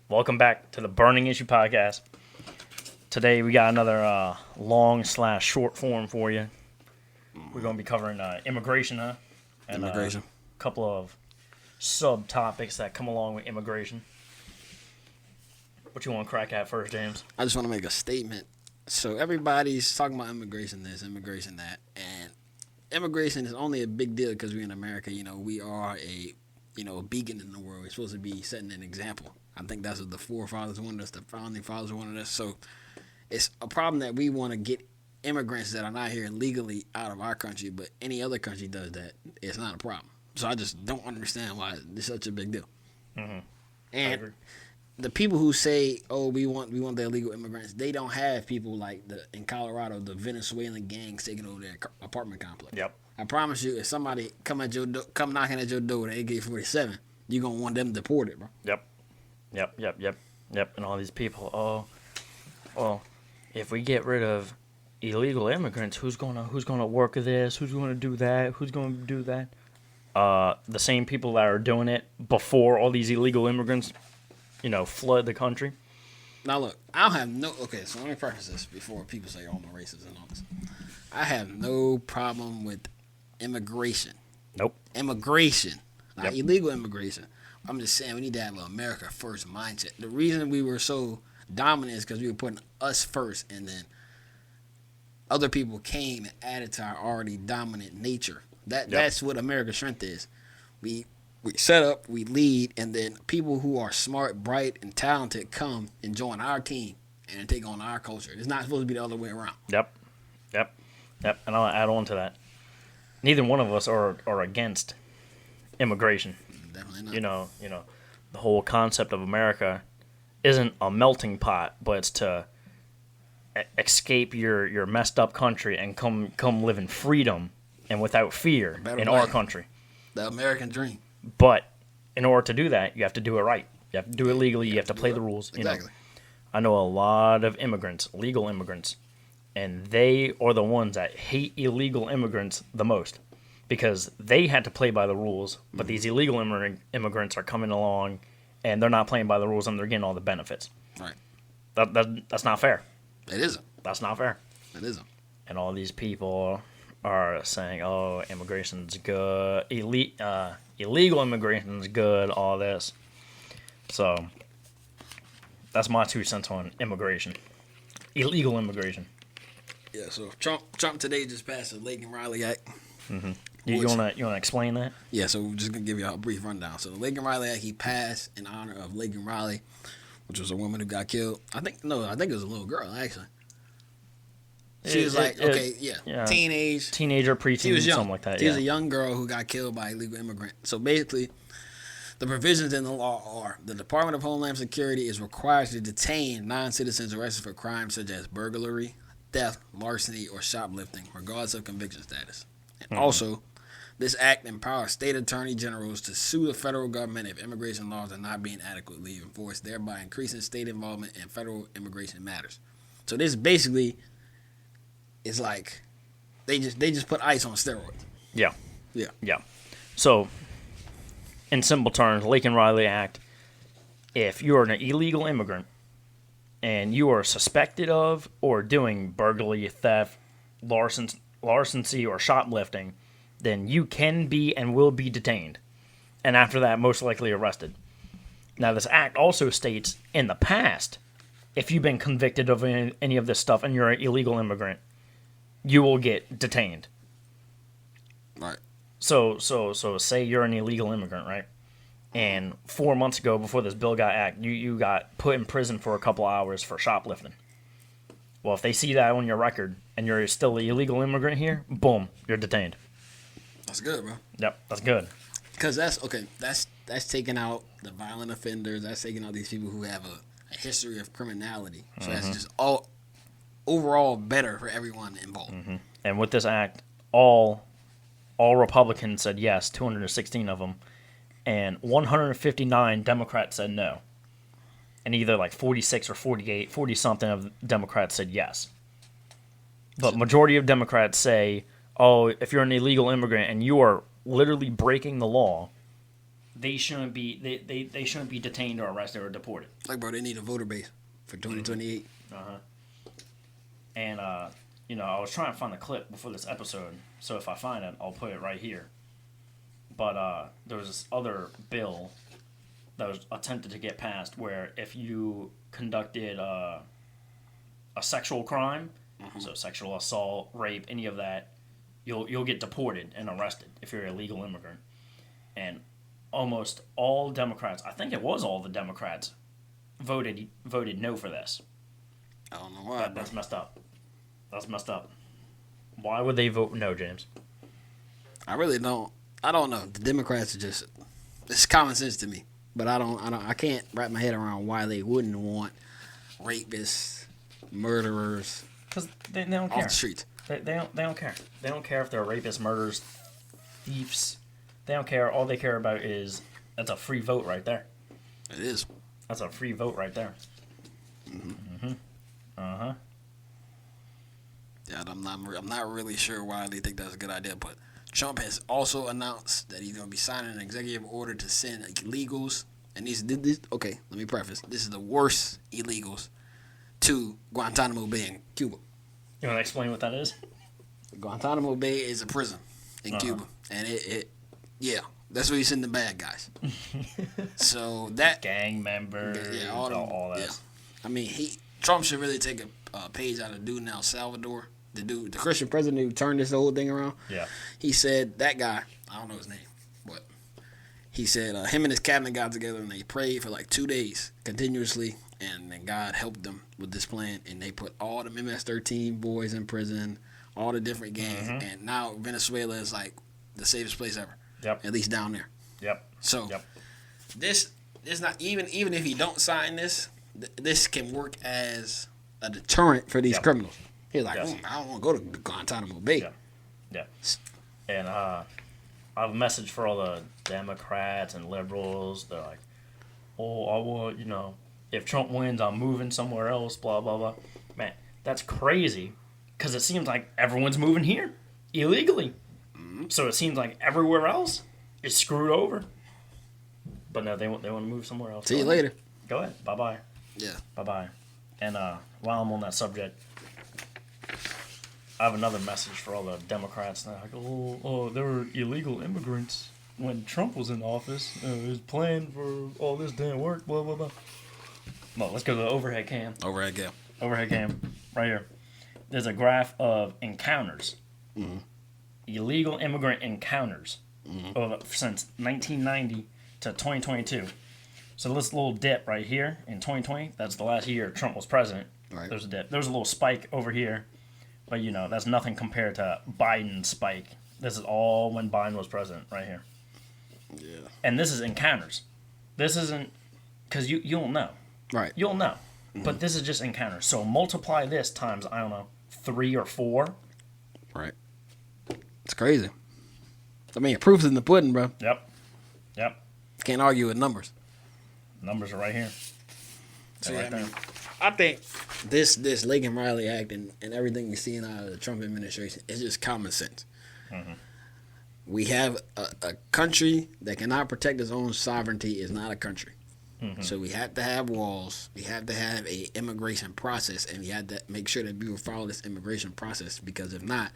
Welcome back to the Burning Issue Podcast. Today we got another long/short form for you. We're going to be covering immigration, and Immigration. a couple of subtopics that come along with immigration. What you want to crack at first, James? I just want to make a statement. So everybody's talking about immigration this, immigration that, and immigration is only a big deal because we're in America. You know, we are a beacon in the world. We're supposed to be setting an example. I think that's what the forefathers wanted us, the founding fathers wanted us. So it's a problem that we want to get immigrants that are not here legally out of our country, but any other country does that. It's not a problem. So I just don't understand why it's such a big deal. Mm-hmm. And the people who say, "Oh, we want the illegal immigrants," they don't have people like in Colorado, the Venezuelan gangs taking over their apartment complex. Yep. I promise you, if somebody come knocking at your door with an AK-47, you're gonna want them deported, bro. Yep. And all these people, oh, well, if we get rid of illegal immigrants, who's gonna work this? Who's gonna do that? Who's gonna do that? The same people that are doing it before all these illegal immigrants, flood the country. Now look, I don't have no. Okay, so let me preface this before people say, "Oh, I'm a racist" and all this. I have no problem with immigration. Nope. Immigration, not Yep. illegal immigration. I'm just saying we need to have an America first mindset. The reason we were so dominant is because we were putting us first, and then other people came and added to our already dominant nature. That's what America's strength is. We set up, we lead, and then people who are smart, bright, and talented come and join our team and take on our culture. It's not supposed to be the other way around. Yep. And I'll add on to that. Neither one of us are against immigration. Definitely not. The whole concept of America isn't a melting pot, but it's to escape your messed up country and come live in freedom and without fear in our country. The American dream. But in order to do that, you have to do it right. You have to do it legally. You have to play the rules. Exactly. I know a lot of immigrants, legal immigrants, and they are the ones that hate illegal immigrants the most because they had to play by the rules, but these illegal immigrants are coming along and they're not playing by the rules and they're getting all the benefits. Right. That's not fair. It isn't. That's not fair. It isn't. And all these people are saying, "Oh, immigration's good. Illegal immigration's good. All this." So that's my 2 cents on immigration. Illegal immigration. Yeah. So Trump today just passed the Laken Riley Act. Mm-hmm. You wanna explain that? Yeah. So we're just gonna give you a brief rundown. So the Laken Riley Act, he passed in honor of Laken Riley, which was a woman who got killed. I think it was a little girl actually. She was teenager, preteen, she was young. Something like that. She was a young girl who got killed by an illegal immigrant. So basically, the provisions in the law are the Department of Homeland Security is required to detain non-citizens arrested for crimes such as burglary, theft, larceny, or shoplifting, regardless of conviction status. And also, this act empowers state attorney generals to sue the federal government if immigration laws are not being adequately enforced, thereby increasing state involvement in federal immigration matters. So this basically is like they just put ice on steroids. Yeah. So, in simple terms, Laken Riley Act, if you're an illegal immigrant and you are suspected of or doing burglary, theft, larceny, or shoplifting, then you can be and will be detained. And after that, most likely arrested. Now, this act also states, in the past, if you've been convicted of any of this stuff and you're an illegal immigrant, you will get detained. Right. So say you're an illegal immigrant, right? And 4 months ago, before this bill got acted, you got put in prison for a couple hours for shoplifting. Well, if they see that on your record and you're still an illegal immigrant here, boom, you're detained. That's good, bro. Yep, that's good. Because that's taking out the violent offenders. That's taking out these people who have a history of criminality. So that's just all overall better for everyone involved. Mm-hmm. And with this act, all Republicans said yes, 216 of them, and 159 Democrats said no. And either like 46 or 48, 40-something of Democrats said yes. But majority of Democrats say, oh, if you're an illegal immigrant and you are literally breaking the law, they shouldn't be they shouldn't be detained or arrested or deported. Like, bro, they need a voter base for 2028. And I was trying to find a clip before this episode, so if I find it, I'll put it right here. But there was this other bill that was attempted to get passed where if you conducted a sexual crime, so sexual assault, rape, any of that, you'll get deported and arrested if you're an illegal immigrant. And almost all Democrats, I think it was all the Democrats, voted no for this. I don't know why. That's messed up. That's messed up. Why would they vote no, James? I really don't. I don't know. The Democrats are just, it's common sense to me. But I can't wrap my head around why they wouldn't want rapists, murderers, because they don't care. Off the streets. They don't care. They don't care if they're rapists, murderers, thieves. They don't care. All they care about is that's a free vote right there. It is. That's a free vote right there. Yeah, I'm not really sure why they think that's a good idea, but Trump has also announced that he's going to be signing an executive order to send illegals, and this okay, let me preface, this is the worst illegals, to Guantanamo Bay in Cuba. You want to explain what that is? Guantanamo Bay is a prison in Cuba, and yeah, that's where you send the bad guys. So that gang members, yeah, all that. Yeah. I mean, Trump should really take a page out of dude in El Salvador. The Christian president who turned this whole thing around. Yeah. He said that guy, I don't know his name, but he said him and his cabinet got together and they prayed for like 2 days continuously, and then God helped them with this plan, and they put all the MS-13 boys in prison, all the different gangs, and now Venezuela is like the safest place ever. Yep. At least down there. Yep. So this is not even if he don't sign this, this can work as a deterrent for these criminals. He's like, I don't want to go to Guantanamo Bay. Yeah. And I have a message for all the Democrats and liberals. They're like, oh, I want, if Trump wins, I'm moving somewhere else, blah, blah, blah. Man, that's crazy because it seems like everyone's moving here illegally. So it seems like everywhere else is screwed over. But no, they want to move somewhere else. See you later. Go ahead. Bye-bye. Yeah. Bye-bye. And while I'm on that subject, I have another message for all the Democrats. They're like, oh, there were illegal immigrants when Trump was in office. His plan for all this didn't work, blah, blah, blah. Well, let's go to the overhead cam. Overhead cam, right here. There's a graph of encounters. Illegal immigrant encounters since 1990 to 2022. So this little dip right here in 2020, that's the last year Trump was president. Right. There's a dip. There's a little spike over here. But, that's nothing compared to Biden's spike. This is all when Biden was president right here. Yeah. And this is encounters. This isn't, because you'll know. Right. You'll know. But this is just encounters. So multiply this times, 3 or 4. Right. It's crazy. I mean, proof's in the pudding, bro. Yep. Can't argue with numbers. Numbers are right here. So, I think this Laken Riley Act and everything we're seeing out of the Trump administration is just common sense. We have a country that cannot protect its own sovereignty is not a country. So we have to have walls. We have to have a immigration process, and we have to make sure that people follow this immigration process, because if not,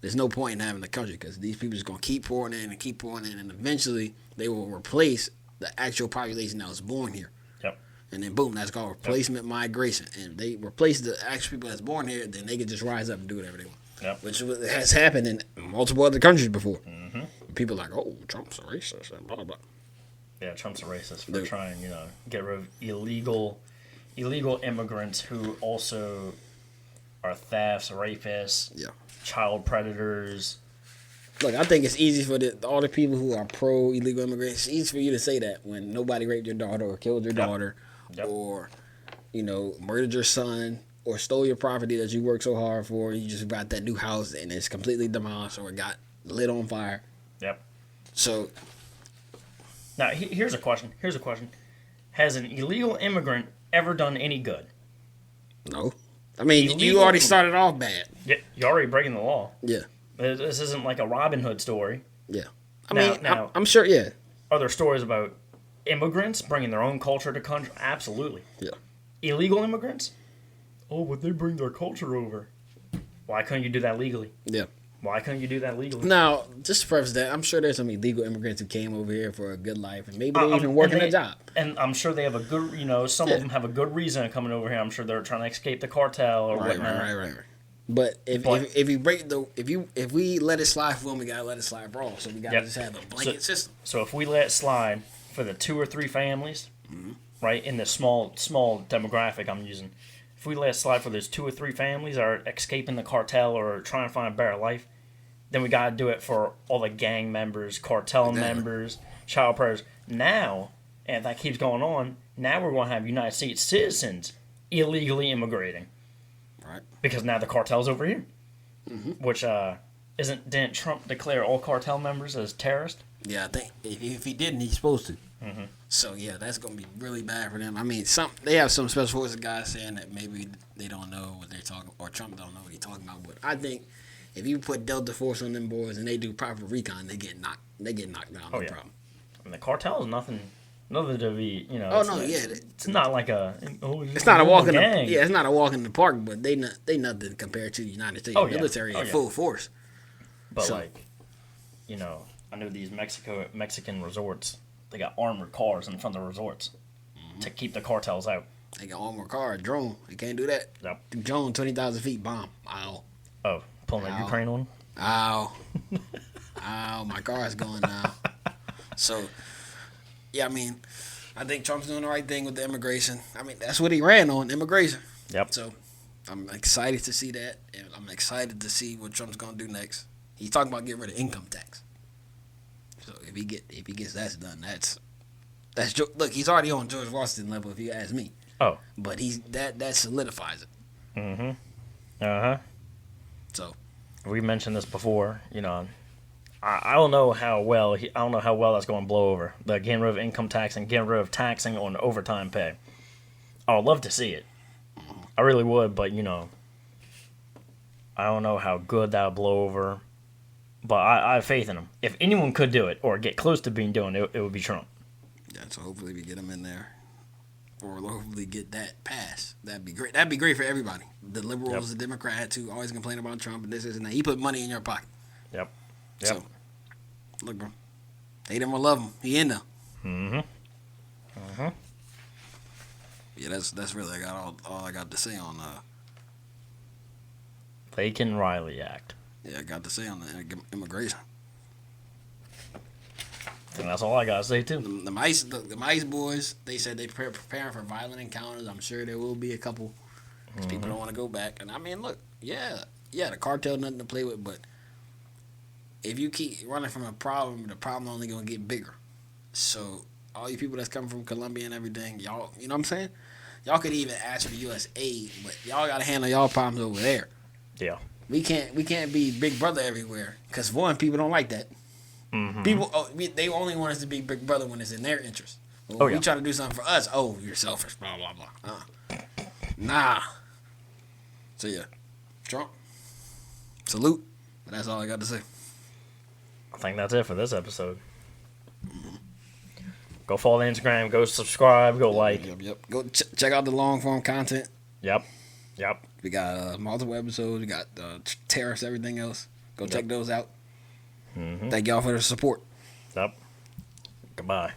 there's no point in having a country, because these people are just going to keep pouring in, and eventually they will replace the actual population that was born here. Yep. And then boom, that's called replacement migration. And if they replace the actual people that's born here, then they can just rise up and do whatever they want. Yep. Which has happened in multiple other countries before. People are like, oh, Trump's a racist, and blah, blah, blah. Yeah, Trump's a racist for trying, get rid of illegal immigrants who also are thefts, rapists, child predators. Look, I think it's easy for all the people who are pro illegal immigrants. It's easy for you to say that when nobody raped your daughter or killed your daughter, or murdered your son, or stole your property that you worked so hard for. You just got that new house and it's completely demolished or got lit on fire. Yep. So now here's a question. Has an illegal immigrant ever done any good? No. I mean, you already started off bad. Yeah, you're already breaking the law. Yeah. This isn't like a Robin Hood story. Yeah. I'm sure, yeah. Are there stories about immigrants bringing their own culture to country? Absolutely. Yeah. Illegal immigrants? Oh, but they bring their culture over. Why couldn't you do that legally? Yeah. Why couldn't you do that legally? Now, just to preface that, I'm sure there's some illegal immigrants who came over here for a good life, and maybe they're even working a job. And I'm sure they have a good, some of them have a good reason of coming over here. I'm sure they're trying to escape the cartel or whatnot. Right. But if you break if we let it slide for them, we gotta let it slide for all. So we gotta just have a blanket system. So if we let it slide for the 2 or 3 families, right, in the small demographic I'm using, if we let it slide for those 2 or 3 families that are escaping the cartel or trying to find a better life, then we gotta do it for all the gang members, cartel members, child predators. Now, and if that keeps going on, now we're going to have United States citizens illegally immigrating. Right. Because now the cartel's over here. Which, didn't Trump declare all cartel members as terrorists? Yeah, I think if he didn't, he's supposed to. So, yeah, that's going to be really bad for them. I mean, they have some special forces guys saying that maybe they don't know what they're talking, or Trump don't know what he's talking about. But I think if you put Delta Force on them boys and they do proper recon, they get knocked down. No problem. I mean, the cartel is nothing to be, It's not like it's not a walk in the it's not a walk in the park, but they nothing compared to the United States military in full force. But I know these Mexican resorts, they got armored cars in front of the resorts to keep the cartels out. They got armored car, a drone. They can't do that. Yep. Drone, 20,000 feet, bomb. Ow. Oh, pulling a Ukraine one? Ow. Ow, my car is going now. So, yeah, I mean, I think Trump's doing the right thing with the immigration. I mean, that's what he ran on, immigration. Yep. So, I'm excited to see that, and I'm excited to see what Trump's going to do next. He's talking about getting rid of income tax. So, if he gets that done, that's look, he's already on George Washington level, if you ask me. Oh. But that solidifies it. Mm-hmm. Uh-huh. So. We mentioned this before, I don't know how well that's going to blow over. The getting rid of income tax and getting rid of taxing on overtime pay. I would love to see it. I really would, but I don't know how good that would blow over. But I have faith in him. If anyone could do it or get close to being doing it, it would be Trump. Yeah, so hopefully we get him in there, or hopefully get that passed. That'd be great. That'd be great for everybody. The liberals, the Democrats who always complain about Trump and this and that. He put money in your pocket. Yep. So, look, bro. Hate him or love him, he in there. Yeah, that's really all I got to say on Laken Riley Act. Yeah, I got to say on the immigration. I think that's all I got to say, too. The mice boys, they said they're preparing for violent encounters. I'm sure there will be a couple because people don't want to go back. And, I mean, look, the cartel, nothing to play with. But if you keep running from a problem, the problem only going to get bigger. So all you people that's coming from Colombia and everything, y'all, you know what I'm saying? Y'all could even ask for U.S. aid, but y'all got to handle y'all problems over there. Yeah. We can't be Big Brother everywhere because, one, people don't like that. People, they only want us to be Big Brother when it's in their interest. When we try to do something for us, you're selfish, blah, blah, blah. Nah. So, yeah. Trump, salute. But that's all I got to say. I think that's it for this episode. Go follow the Instagram. Go subscribe. Go like. Yep. Go check out the long form content. Yep. We got multiple episodes. We got tariffs, everything else. Go check those out. Thank y'all for the support. Yep. Goodbye.